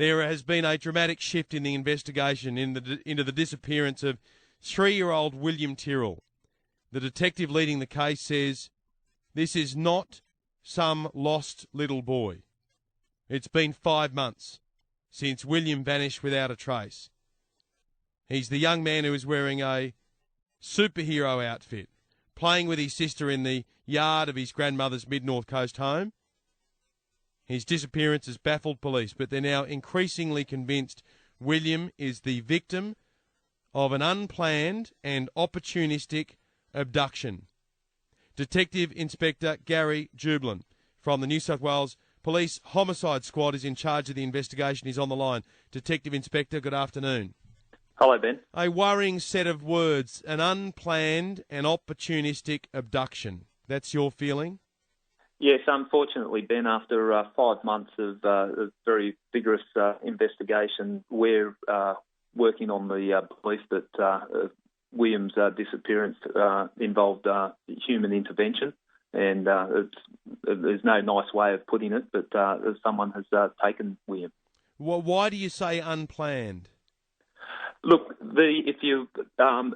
There has been a dramatic shift in the investigation into the disappearance of 3-year-old William Tyrrell. The detective leading the case says this is not some lost little boy. It's been 5 months since William vanished without a trace. He's the young man who is wearing a superhero outfit, playing with his sister in the yard of his grandmother's mid-North Coast home. His disappearance has baffled police, but they're now increasingly convinced William is the victim of an unplanned and opportunistic abduction. Detective Inspector Gary Jublin from the New South Wales Police Homicide Squad is in charge of the investigation. He's on the line. Detective Inspector, good afternoon. Hello, Ben. A worrying set of words, an unplanned and opportunistic abduction. That's your feeling? Yes, unfortunately, Ben, after 5 months of very vigorous investigation, we're working on the belief that William's disappearance involved human intervention, and there's no nice way of putting it, but someone has taken William. Well, why do you say unplanned? Look, if you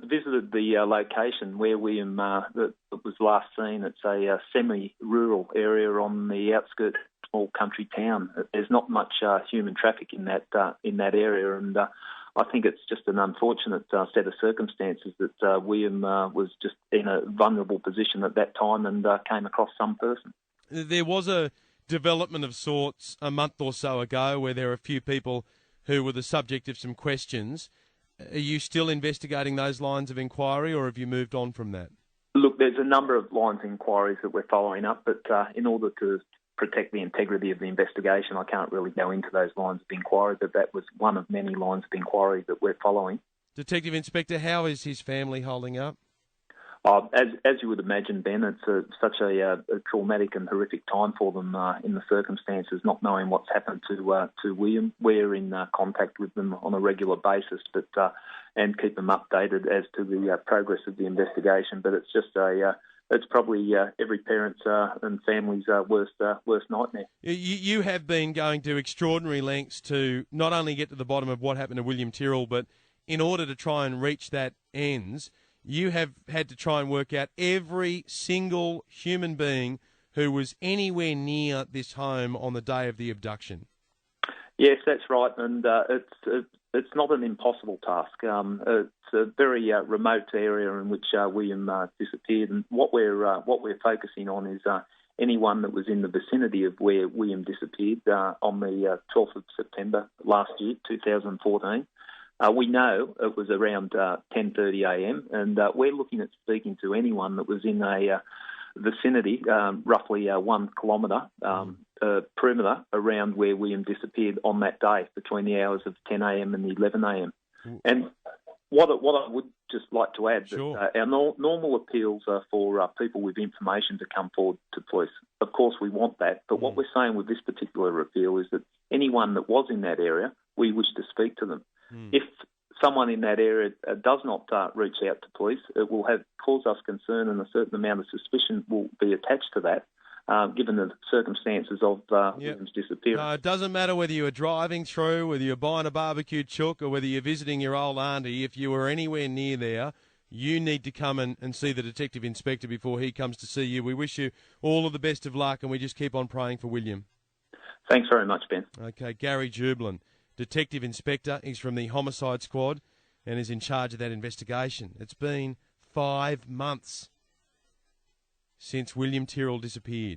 visited the location where William was last seen, it's a semi-rural area on the outskirts of a small country town. There's not much human traffic in that area, and I think it's just an unfortunate set of circumstances that William was just in a vulnerable position at that time and came across some person. There was a development of sorts a month or so ago where there were a few people who were the subject of some questions. Are you still investigating those lines of inquiry, or have you moved on from that? Look, there's a number of lines of inquiries that we're following up, but in order to protect the integrity of the investigation, I can't really go into those lines of inquiry, but that was one of many lines of inquiry that we're following. Detective Inspector, how is his family holding up? As you would imagine, Ben, it's such a traumatic and horrific time for them in the circumstances, not knowing what's happened to William. We're in contact with them on a regular basis, and keep them updated as to the progress of the investigation. But it's just it's probably every parent's and family's worst nightmare. You have been going to extraordinary lengths to not only get to the bottom of what happened to William Tyrrell, but in order to try and reach that ends, you have had to try and work out every single human being who was anywhere near this home on the day of the abduction. Yes, that's right, and it's not an impossible task. It's a very remote area in which William disappeared, and what we're focusing on is anyone that was in the vicinity of where William disappeared on the 12th of September last year, 2014. We know it was around 10:30 a.m, and we're looking at speaking to anyone that was in a vicinity, roughly 1 kilometre perimeter around where William disappeared on that day between the hours of 10 a.m. and 11 a.m. And what I would just like to add, sure, that our normal appeals are for people with information to come forward to police. Of course, we want that, but what we're saying with this particular appeal is that anyone that was in that area, we wish to speak to them. If someone in that area does not reach out to police, it will cause us concern, and a certain amount of suspicion will be attached to that, given the circumstances of William's disappearance. No, it doesn't matter whether you were driving through, whether you're buying a barbecue chook, or whether you're visiting your old auntie. If you were anywhere near there, you need to come and see the Detective Inspector before he comes to see you. We wish you all of the best of luck, and we just keep on praying for William. Thanks very much, Ben. Okay, Gary Jublin, Detective Inspector. He's from the Homicide Squad and is in charge of that investigation. It's been 5 months since William Tyrrell disappeared.